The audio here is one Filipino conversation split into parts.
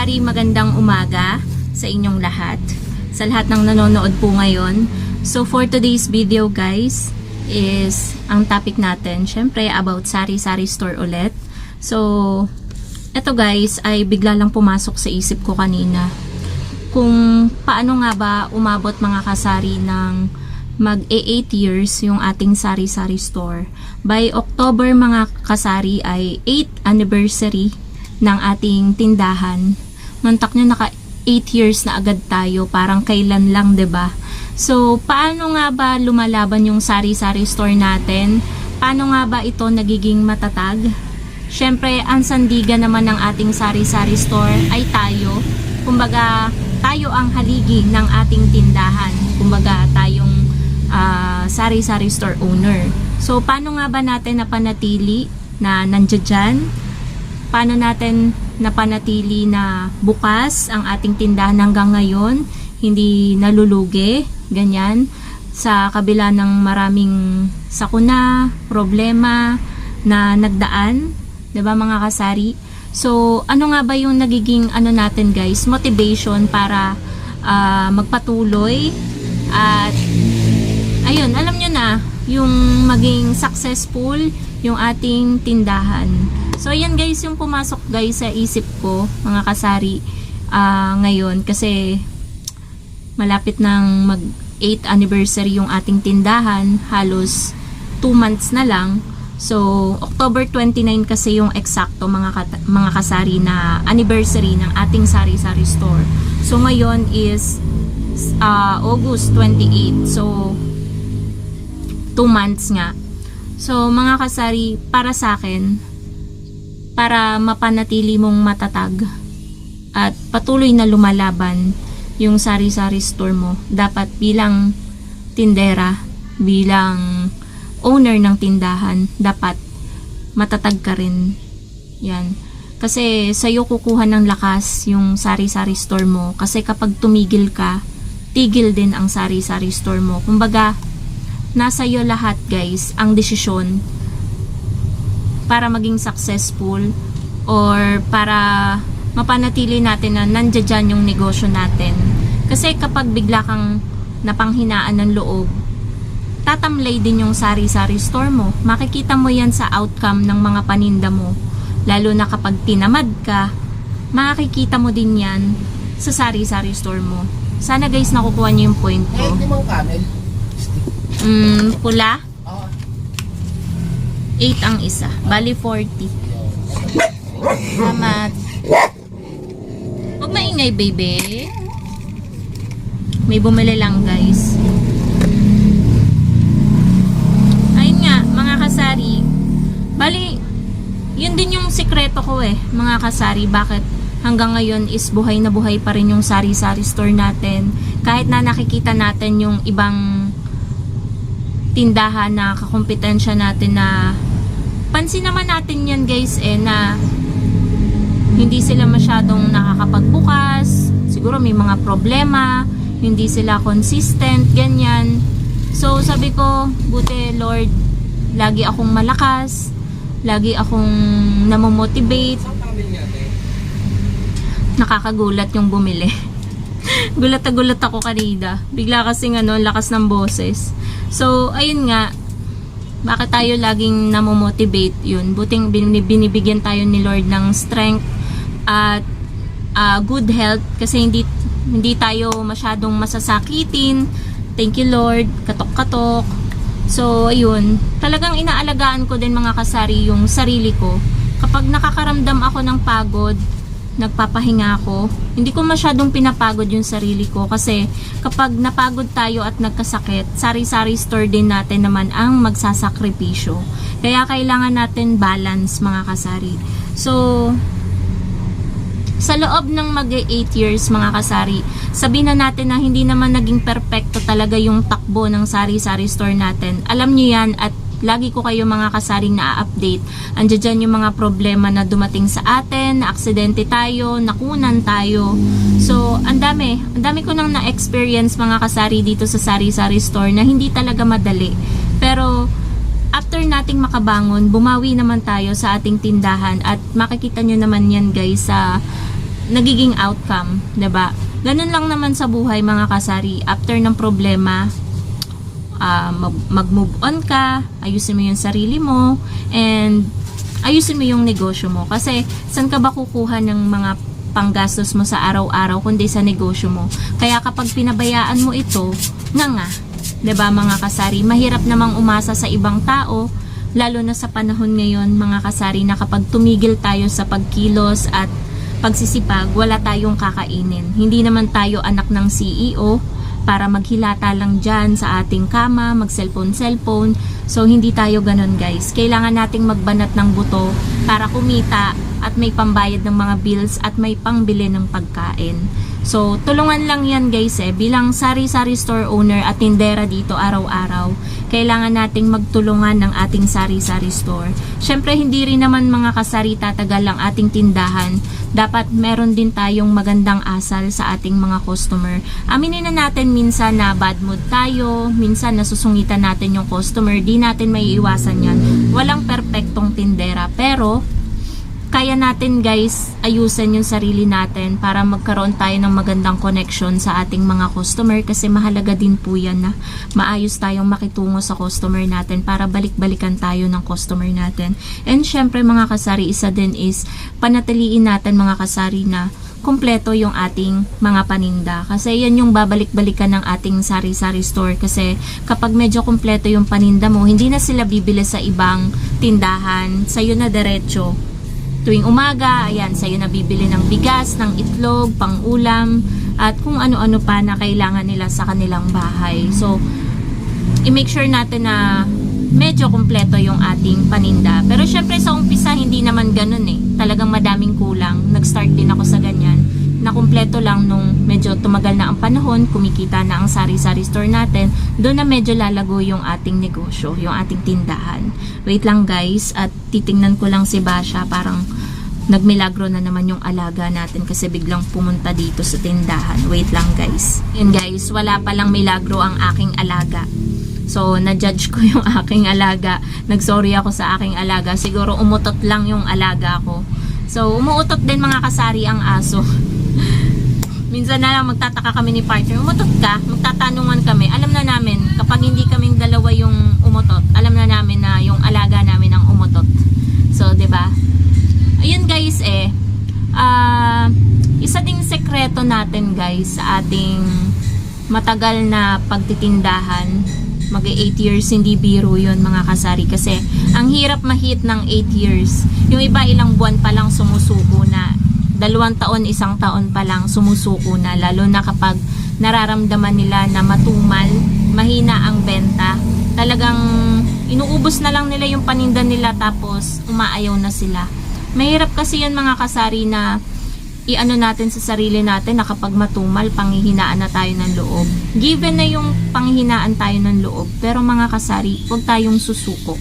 kasari, magandang umaga sa inyong lahat. Sa lahat ng nanonood po ngayon. So for today's video guys, is ang topic natin, syempre about sari-sari store ulit. So, eto guys, ay bigla lang pumasok sa isip ko kanina. Kung paano nga ba umabot mga kasari ng mag-8 years yung ating sari-sari store. By October mga kasari ay 8th anniversary ng ating tindahan. Mantak nyo, naka 8 years na agad tayo, parang kailan lang, 'di ba? So, paano nga ba lumalaban yung sari-sari store natin? Paano nga ba ito nagiging matatag? Syempre, ang sandigan naman ng ating sari-sari store ay tayo. Kumbaga, tayo ang haligi ng ating tindahan. Kumbaga, tayong sari-sari store owner. So, paano nga ba natin napanatili na nandiyan dyan? Paano natin napanatili na bukas ang ating tindahan hanggang ngayon? Hindi nalulugi, ganyan. Sa kabila ng maraming sakuna, problema na nagdaan, 'di ba mga kasari? So, ano nga ba yung nagiging natin guys, motivation para magpatuloy at ayun, alam nyo na, yung maging successful yung ating tindahan. So, ayan guys, yung pumasok guys sa isip ko, mga kasari, ngayon, kasi malapit ng mag 8th anniversary yung ating tindahan, halos 2 months na lang. So, October 29 kasi yung eksakto mga kasari na anniversary ng ating sari-sari store. So, ngayon is August 28. So, 2 months nga. So, mga kasari, para sa akin, para mapanatili mong matatag at patuloy na lumalaban yung sari-sari store mo, dapat bilang tindera, bilang owner ng tindahan, dapat matatag ka rin. Yan. Kasi sa'yo kukuha ng lakas yung sari-sari store mo. Kasi kapag tumigil ka, tigil din ang sari-sari store mo. Kumbaga, nasa iyo lahat guys ang desisyon para maging successful or para mapanatili natin na nandiyan dyan yung negosyo natin. Kasi kapag bigla kang napanghinaan ng loob, tatamlay din yung sari-sari store mo. Makikita mo yan sa outcome ng mga paninda mo. Lalo na kapag tinamad ka, makikita mo din yan sa sari-sari store mo. Sana guys nakukuha niyo yung point ko. Pula? 8 ang isa. Bali 40. Salamat. Huwag maingay, baby. May bumili lang, guys. Ayun nga, mga kasari. Bali, yun din yung sikreto ko mga kasari. Bakit hanggang ngayon is buhay na buhay pa rin yung sari-sari store natin. Kahit na nakikita natin yung ibang tindahan na kakumpetensya natin na pansin naman natin yan guys na hindi sila masyadong nakakapagbukas, siguro may mga problema, hindi sila consistent, ganyan. So sabi ko, buti Lord, lagi akong malakas, lagi akong namomotivate. Nakakagulat yung bumili. Gulat na gulat ako kanina. Bigla kasing lakas ng boses. So, ayun nga, bakit tayo laging namomotivate yun? Buting binibigyan tayo ni Lord ng strength at good health kasi hindi tayo masyadong masasakitin. Thank you Lord, katok-katok. So, ayun, talagang inaalagaan ko din mga kasari yung sarili ko. Kapag nakakaramdam ako ng pagod, nagpapahinga ako, hindi ko masyadong pinapagod yung sarili ko kasi kapag napagod tayo at nagkasakit, sari-sari store din natin naman ang magsasakripisyo. Kaya kailangan natin balance mga kasari. So, sa loob ng mag-8 years mga kasari, sabihin na natin na hindi naman naging perfecto talaga yung takbo ng sari-sari store natin. Alam nyo yan at lagi ko kayo mga kasaring na-update. Andiyan dyan yung mga problema na dumating sa atin, na aksidente tayo, nakunan tayo. So, ang dami ko nang na-experience mga kasari dito sa sari-sari store na hindi talaga madali. Pero, after nating makabangon, bumawi naman tayo sa ating tindahan at makikita nyo naman yan guys sa nagiging outcome, 'di ba? Ganun lang naman sa buhay mga kasari. After ng problema, mag-move on ka, ayusin mo yung sarili mo, and ayusin mo yung negosyo mo. Kasi saan ka ba kukuha ng mga panggastos mo sa araw-araw kundi sa negosyo mo? Kaya kapag pinabayaan mo ito, nga, 'di ba mga kasari, mahirap namang umasa sa ibang tao, lalo na sa panahon ngayon mga kasari, na kapag tumigil tayo sa pagkilos at pagsisipag, wala tayong kakainin. Hindi naman tayo anak ng CEO para maghilata lang dyan sa ating kama, mag-cellphone. So, hindi tayo ganun guys. Kailangan nating magbanat ng buto para kumita at may pambayad ng mga bills at may pangbili ng pagkain. So, tulungan lang yan guys bilang sari-sari store owner at tindera dito araw-araw, kailangan nating magtulungan ng ating sari-sari store. Syempre, hindi rin naman mga kasari tatagal ang ating tindahan. Dapat meron din tayong magandang asal sa ating mga customer. Aminin na natin minsan na bad mood tayo, minsan nasusungitan natin yung customer, di natin may iwasan yan. Walang perpektong tindera, pero kaya natin guys ayusin yung sarili natin para magkaroon tayo ng magandang connection sa ating mga customer, kasi mahalaga din po yan na maayos tayong makitungo sa customer natin para balik-balikan tayo ng customer natin. And syempre mga kasari, isa din is panatiliin natin mga kasari na kumpleto yung ating mga paninda, kasi yan yung babalik-balikan ng ating sari-sari store. Kasi kapag medyo kumpleto yung paninda mo, hindi na sila bibili sa ibang tindahan, sa'yo na diretso. Tuwing umaga, ayan, sa'yo na bibili ng bigas, ng itlog, pang-ulam, at kung ano-ano pa na kailangan nila sa kanilang bahay. So, i-make sure natin na medyo kumpleto yung ating paninda. Pero syempre sa umpisa, hindi naman ganun Talagang madaming kulang. Nag-start din ako sa ganyan, na kumpleto lang nung medyo tumagal na ang panahon, kumikita na ang sari-sari store natin, doon na medyo lalago yung ating negosyo, yung ating tindahan. Wait lang guys, at titingnan ko lang si Basha, parang nagmilagro na naman yung alaga natin kasi biglang pumunta dito sa tindahan. Wait lang guys. Yan guys, wala palang milagro ang aking alaga. So, na-judge ko yung aking alaga. Nag-sorry ako sa aking alaga. Siguro umutot lang yung alaga ko. So, umuutot din mga kasari ang aso. Minsan na lang magtataka kami ni partner, umutot ka? Magtatanungan kami. Alam na namin, kapag hindi kaming dalawa yung umutot, alam na namin na yung alaga namin ang umutot. So, 'di ba? Ayun guys isa ding sekreto natin guys sa ating matagal na pagtitindahan. Mag-8 years, hindi biro yun mga kasari, kasi ang hirap ma-hit ng 8 years. Yung iba ilang buwan pa lang sumusuko na, 2 taon, 1 taon pa lang sumusuko na, lalo na kapag nararamdaman nila na matumal, mahina ang benta, talagang inuubos na lang nila yung paninda nila, tapos umaayaw na sila. Mahirap kasi yan mga kasari na i-ano natin sa sarili natin na kapag matumal, panghihinaan na tayo ng loob. Given na yung panghihinaan tayo ng loob, pero mga kasari, huwag tayong susuko.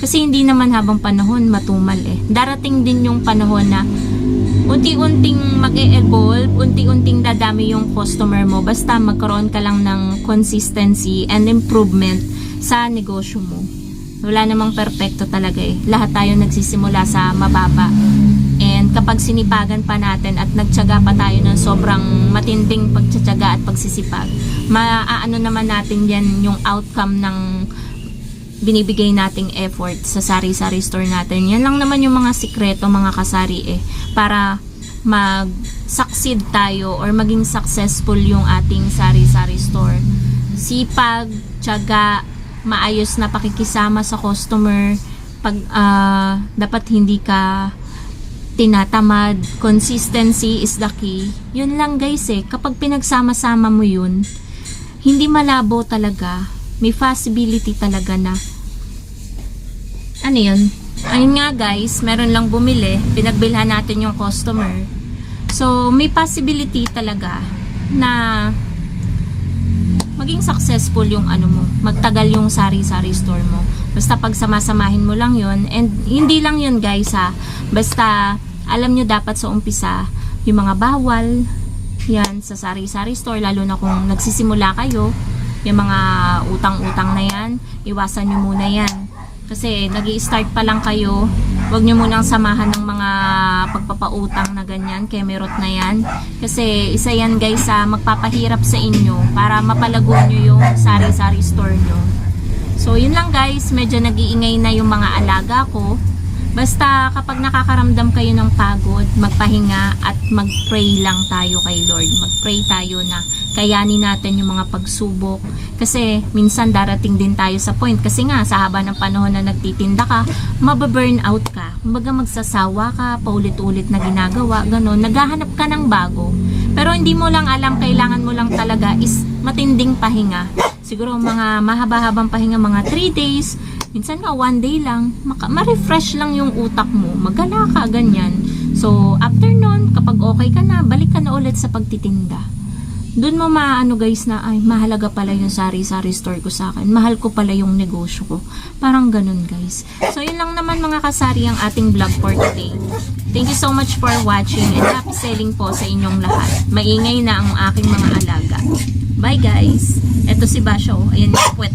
Kasi hindi naman habang panahon matumal Darating din yung panahon na unti-unting mag-e-evolve, unti-unting dadami yung customer mo, basta magkaroon ka lang ng consistency and improvement sa negosyo mo. Wala namang perfecto talaga Lahat tayo nagsisimula sa mababa. And kapag sinipagan pa natin at nagtiyaga pa tayo ng sobrang matinding pagtsatsaga at pagsisipag, maaano naman natin yan yung outcome ng binibigay nating effort sa sari-sari store natin. Yan lang naman yung mga sikreto mga kasari para mag-succeed tayo or maging successful yung ating sari-sari store. Sipag, tiyaga, maayos na pakikisama sa customer, dapat hindi ka tinatamad, consistency is the key. Yun lang guys kapag pinagsama-sama mo yun, hindi malabo talaga, may possibility talaga na ano yun, ayun nga guys, meron lang bumili, pinagbilhan natin yung customer, so may possibility talaga na maging successful yung ano mo, magtagal yung sari-sari store mo. Basta pagsamasamahin mo lang yun, and hindi lang yun guys basta alam nyo dapat sa umpisa yung mga bawal yan sa sari-sari store, lalo na kung nagsisimula kayo, yung mga utang-utang na yan, iwasan nyo muna yan. Kasi nag-i-start pa lang kayo, Huwag nyo munang samahan ng mga pagpapautang na ganyan, kemerot na yan. Kasi isa yan guys sa magpapahirap sa inyo para mapalago nyo yung sari-sari store nyo. So yun lang guys, medyo nag-iingay na yung mga alaga ko. Basta kapag nakakaramdam kayo ng pagod, magpahinga at mag-pray lang tayo kay Lord. Mag-pray tayo na kayanin natin yung mga pagsubok. Kasi minsan darating din tayo sa point. Kasi nga sa haba ng panahon na nagtitinda ka, mababurn out ka. Kumbaga magsasawa ka, paulit-ulit na ginagawa, gano'n. Naghahanap ka ng bago. Pero hindi mo lang alam, kailangan mo lang talaga is matinding pahinga. Siguro mga mahaba-habang pahinga, mga 3 days, minsan nga 1 day lang, ma-refresh lang yung utak mo, magala ka, ganyan. So, after nun, kapag okay ka na, balik ka na ulit sa pagtitinda. Doon mo maano guys na, ay, mahalaga pala yung sari-sari store ko sa akin. Mahal ko pala yung negosyo ko. Parang ganun guys. So, yun lang naman mga kasari ang ating vlog for today. Thank you so much for watching and happy selling po sa inyong lahat. Maingay na ang aking mga alaga. Bye guys! Eto si Basho. Ayan yung puwet